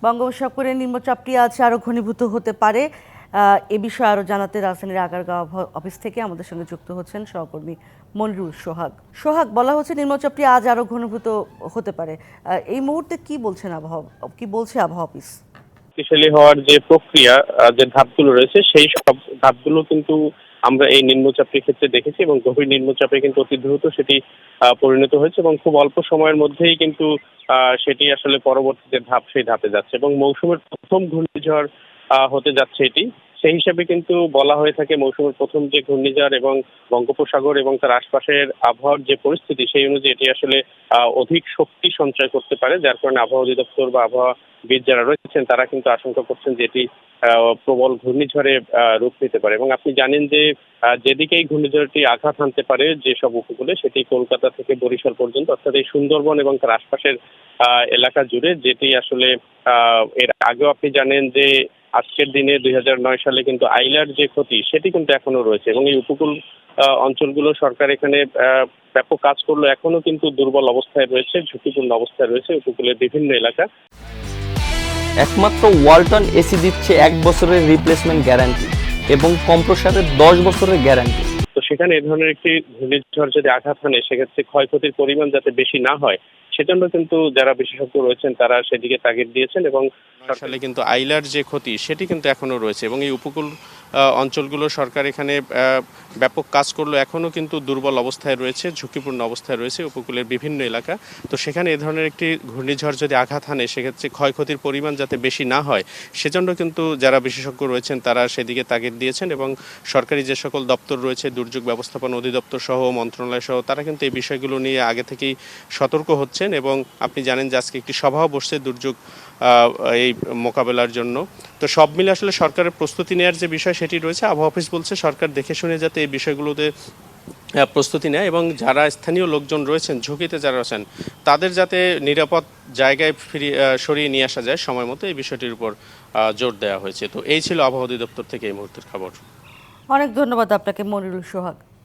বঙ্গোপসাগরে নিম্নচাপটি আজ আরও ঘনীভূত হতে পারে। এ বিষয়ে আরও জানাতে রাজধানীর আগারগাঁও আবহাওয়া অফিস থেকে আমাদের সঙ্গে যুক্ত হচ্ছেন সহকর্মী মনিরুল সোহাগ। সোহাগ, বলা হচ্ছে নিম্নচাপটি আজ আরও ঘনীভূত হতে পারে। এই মুহূর্তে কি বলছে আবহাওয়া অফিস? শক্তিশালী হওয়ার যে প্রক্রিয়া, যে ধাপগুলো রয়েছে সেই সব ধাপগুলো কিন্তু আমরা এই নিম্নচাপের ক্ষেত্রে দেখেছি এবং গভীর নিম্নচাপে কিন্তু অতি দ্রুত সেটি পরিণত হয়েছে এবং খুব অল্প সময়ের মধ্যেই কিন্তু সেটি আসলে পরবর্তী যে ধাপ সেই ধাপে যাচ্ছে এবং মৌসুমের প্রথম ঘূর্ণিঝড় হতে যাচ্ছে এটি। সেই হিসাবে কিন্তু বলা হয়ে থাকে মৌসুমের প্রথম যে ঘূর্ণিঝড় এবং বঙ্গোপসাগর এবং তার আশপাশের আবহাওয়ার যে পরিস্থিতি সেই অনুযায়ী এটি আসলে অধিক শক্তি সঞ্চয় করতে পারে, যার কারণে আবহাওয়া অধিদপ্তর বা আবহাওয়াবিদ যারা রয়েছেন তারা কিন্তু আশঙ্কা করছেন যে এটি প্রবল ঘূর্ণিঝড়ে রূপ নিতে পারে। এবং আপনি জানেন যে যেদিকেই ঘূর্ণিঝড়টি আঘাত হানতে পারে যেসব উপকূলে, সেটি কলকাতা থেকে বরিশাল পর্যন্ত, অর্থাৎ এই সুন্দরবন এবং তার আশপাশের এলাকা জুড়ে, যেটি আসলে এর আগেও আপনি জানেন যে আজকের দিনে 2009 সালে কিন্তু আইলার যে ক্ষতি সেটি কিন্তু এখনো রয়েছে এবং এই উপকূল অঞ্চলগুলো সরকার এখানে ব্যাপক কাজ করলো, এখনো কিন্তু দুর্বল অবস্থায় রয়েছে, ঝুঁকিপূর্ণ অবস্থায় রয়েছে উপকূলের বিভিন্ন এলাকা। একমাত্র ওয়ালটন এসি দিচ্ছে 1 বছরের রিপ্লেসমেন্ট গ্যারান্টি এবং কম্প্রেসারের 10 বছরের গ্যারান্টি। তো সেখানে এ ধরনের একটি ঘূর্ণিঝড় যদি আঘাত হানে সেক্ষেত্রে ক্ষয়ক্ষতির পরিমাণ যাতে বেশি না হয় সেজন্য কিন্তু যারা বিশেষজ্ঞ রয়েছেন তারা সেদিকে তাগিদ দিয়েছেন এবং আসলে কিন্তু আইলার যে ক্ষতি সেটি কিন্তু এখনো রয়েছে এবং এই উপকূল অঞ্চলগুলো সরকার এখানে ব্যাপক কাজ করলো, এখনো কিন্তু দুর্বল অবস্থায় রয়েছে, ঝুঁকিপূর্ণ অবস্থায় রয়েছে উপকূলের বিভিন্ন এলাকা। তো সেখানে এ ধরনের একটি ঘূর্ণিঝড় যদি আঘাত হানে সেক্ষেত্রে ক্ষয়ক্ষতির পরিমাণ যাতে বেশি না হয় সেজন্য কিন্তু যারা বিশেষজ্ঞ রয়েছেন তারা সেদিকে তাগিদ দিয়েছেন এবং সরকারি যে সকল দপ্তর রয়েছে, দুর্যোগ ব্যবস্থাপনা অধিদপ্তর সহ, মন্ত্রণালয় সহ, তারা কিন্তু এই বিষয়গুলো নিয়ে আগে থেকেই সতর্ক হচ্ছেন এবং আপনি জানেন যে আজকে একটি সভাও বসছে দুর্যোগ এই মোকাবেলার জন্য। তো সব মিলে আসলে সরকারের প্রস্তুতি নেওয়ার যে বিষয় সেটি রয়েছে। আবহাওয়া অফিস বলছে সরকার দেখে শুনে যাতে এই বিষয়গুলোতে প্রস্তুতি নেয় এবং যারা স্থানীয় লোকজন রয়েছেন, ঝুঁকিতে যারা আছেন, তাদের যাতে নিরাপদ জায়গায় সরিয়ে নিয়ে আসা যায় সময় মতো, এই বিষয়টির উপর জোর দেওয়া হয়েছে। তো এই ছিল আবহাওয়া অধিদপ্তর থেকে এই মুহূর্তের খবর। অনেক ধন্যবাদ আপনাকে মনিরুল সোহাগ।